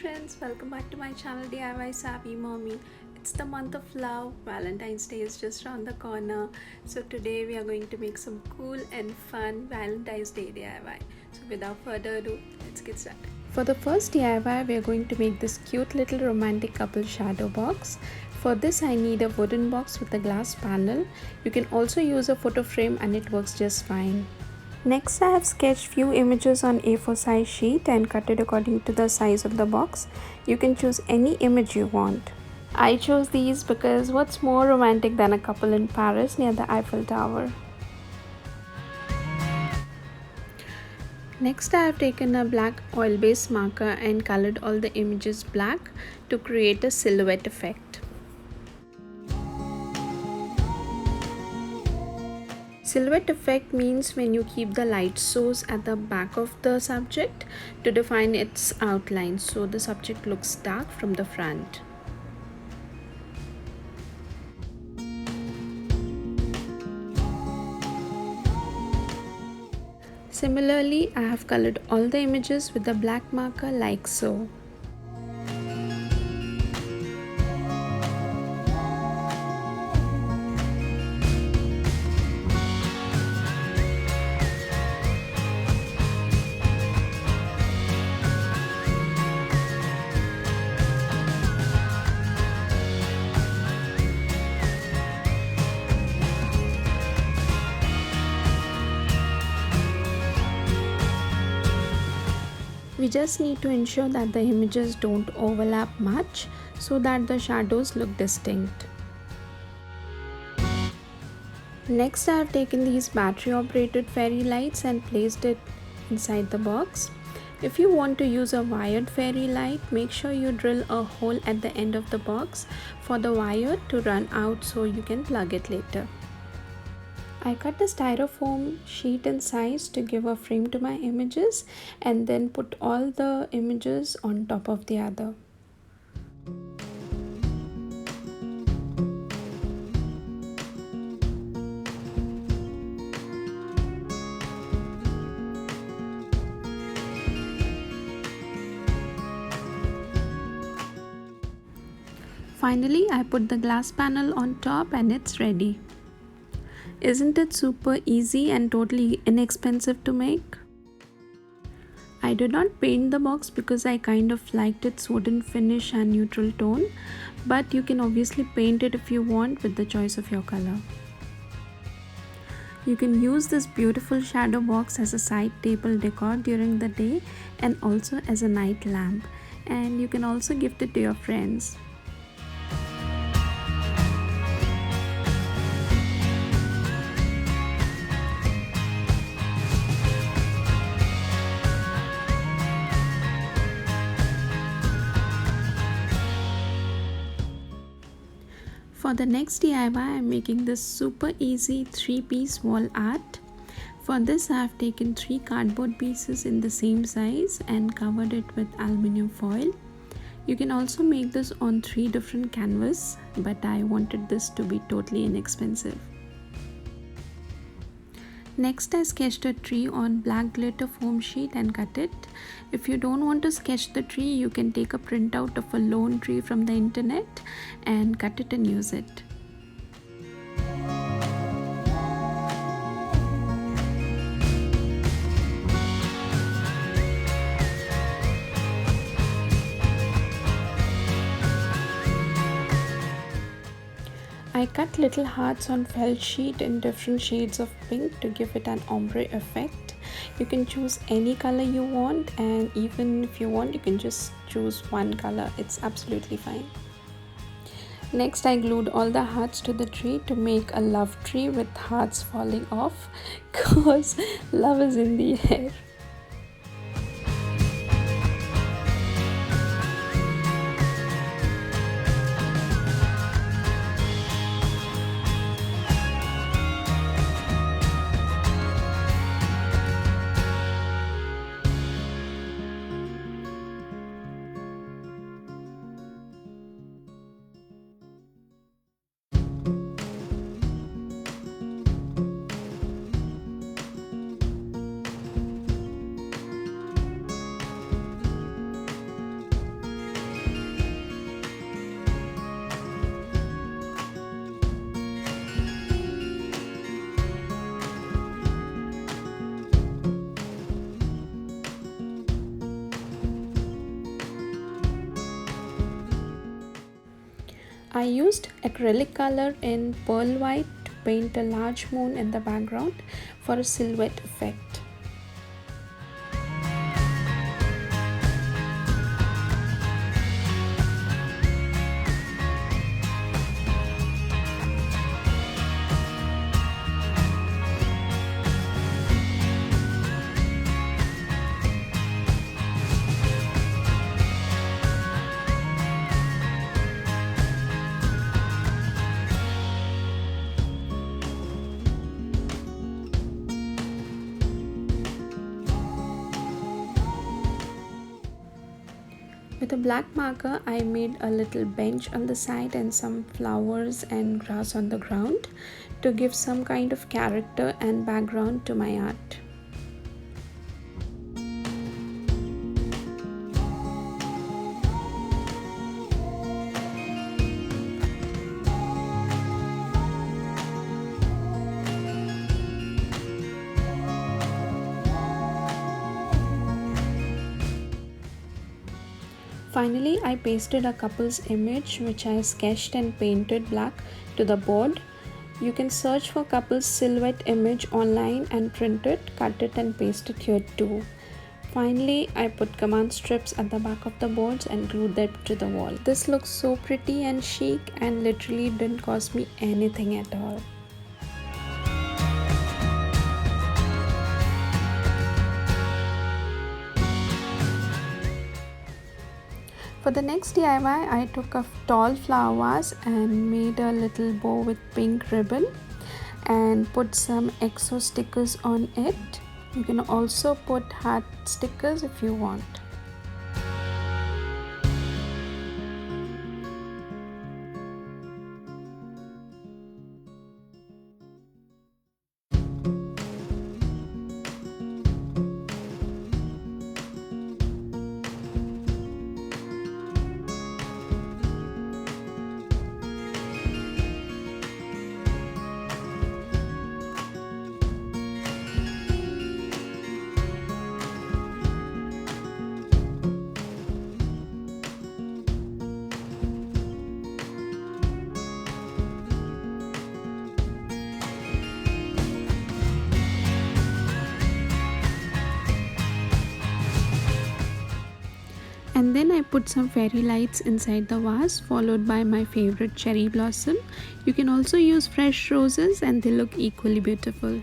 friends, welcome back to my channel DIY Savvy Mommy. It's the month of love. Valentine's Day is just around the corner. So today we are going to make some cool and fun Valentine's Day DIY. So without further ado, let's get started. For the first DIY, we are going to make this cute little romantic couple shadow box. For this I need a wooden box with a glass panel. You can also use a photo frame and it works just fine. Next, I have sketched few images on A4 size sheet and cut it according to the size of the box. You can choose any image you want. I chose these because what's more romantic than a couple in Paris near the Eiffel Tower? Next, I have taken a black oil-based marker and colored all the images black to create a silhouette effect. Silhouette effect means when you keep the light source at the back of the subject to define its outline, so the subject looks dark from the front. Similarly, I have colored all the images with the black marker like so. We just need to ensure that the images don't overlap much so that the shadows look distinct. Next, I have taken these battery operated fairy lights and placed it inside the box. If you want to use a wired fairy light, make sure you drill a hole at the end of the box for the wire to run out so you can plug it later. I cut a styrofoam sheet in size to give a frame to my images and then put all the images on top of the other. Finally, I put the glass panel on top and it's ready. Isn't it super easy and totally inexpensive to make? I did not paint the box because I kind of liked its wooden finish and neutral tone, but you can obviously paint it if you want with the choice of your color. You can use this beautiful shadow box as a side table decor during the day and also as a night lamp, and you can also gift it to your friends. For the next DIY, I am making this super easy 3-piece wall art. For this, I have taken 3 cardboard pieces in the same size and covered it with aluminium foil. You can also make this on 3 different canvas, but I wanted this to be totally inexpensive. Next, I sketched a tree on black glitter foam sheet and cut it. If you don't want to sketch the tree, you can take a printout of a lone tree from the internet and cut it and use it. I cut little hearts on felt sheet in different shades of pink to give it an ombre effect. You can choose any color you want, and even if you want, you can just choose one color. It's absolutely fine. Next, I glued all the hearts to the tree to make a love tree with hearts falling off because love is in the air. I used acrylic color in pearl white to paint a large moon in the background for a silhouette effect. With a black marker, I made a little bench on the side and some flowers and grass on the ground to give some kind of character and background to my art. Finally, I pasted a couple's image which I sketched and painted black to the board. You can search for couple's silhouette image online and print it, cut it and paste it here too. Finally, I put command strips at the back of the boards and glued them to the wall. This looks so pretty and chic and literally didn't cost me anything at all. For the next DIY, I took a tall flower vase and made a little bow with pink ribbon and put some Xoxo stickers on it. You can also put heart stickers if you want. And then I put some fairy lights inside the vase, followed by my favorite cherry blossom. You can also use fresh roses and they look equally beautiful.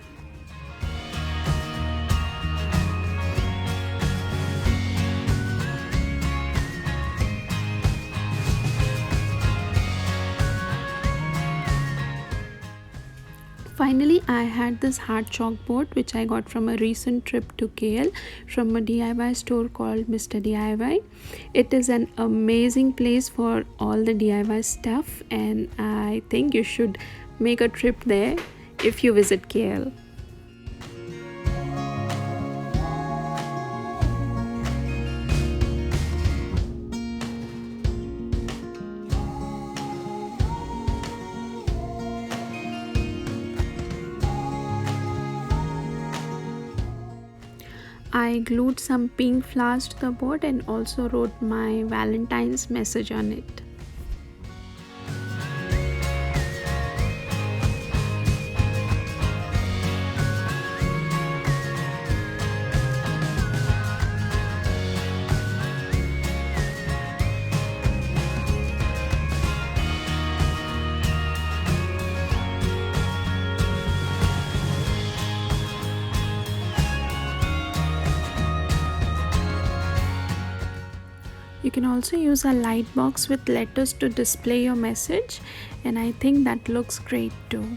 Finally, I had this heart chalkboard which I got from a recent trip to KL from a DIY store called Mr. DIY. It is an amazing place for all the DIY stuff and I think you should make a trip there if you visit KL. I glued some pink flowers to the board and also wrote my Valentine's message on it. You can also use a light box with letters to display your message, and I think that looks great too.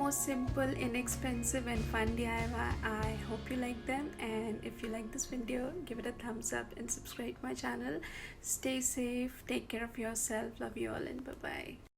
most simple, inexpensive and fun DIY. I hope you like them, and if you like this video, give it a thumbs up and subscribe to my channel. Stay safe, take care of yourself, love you all, and bye bye.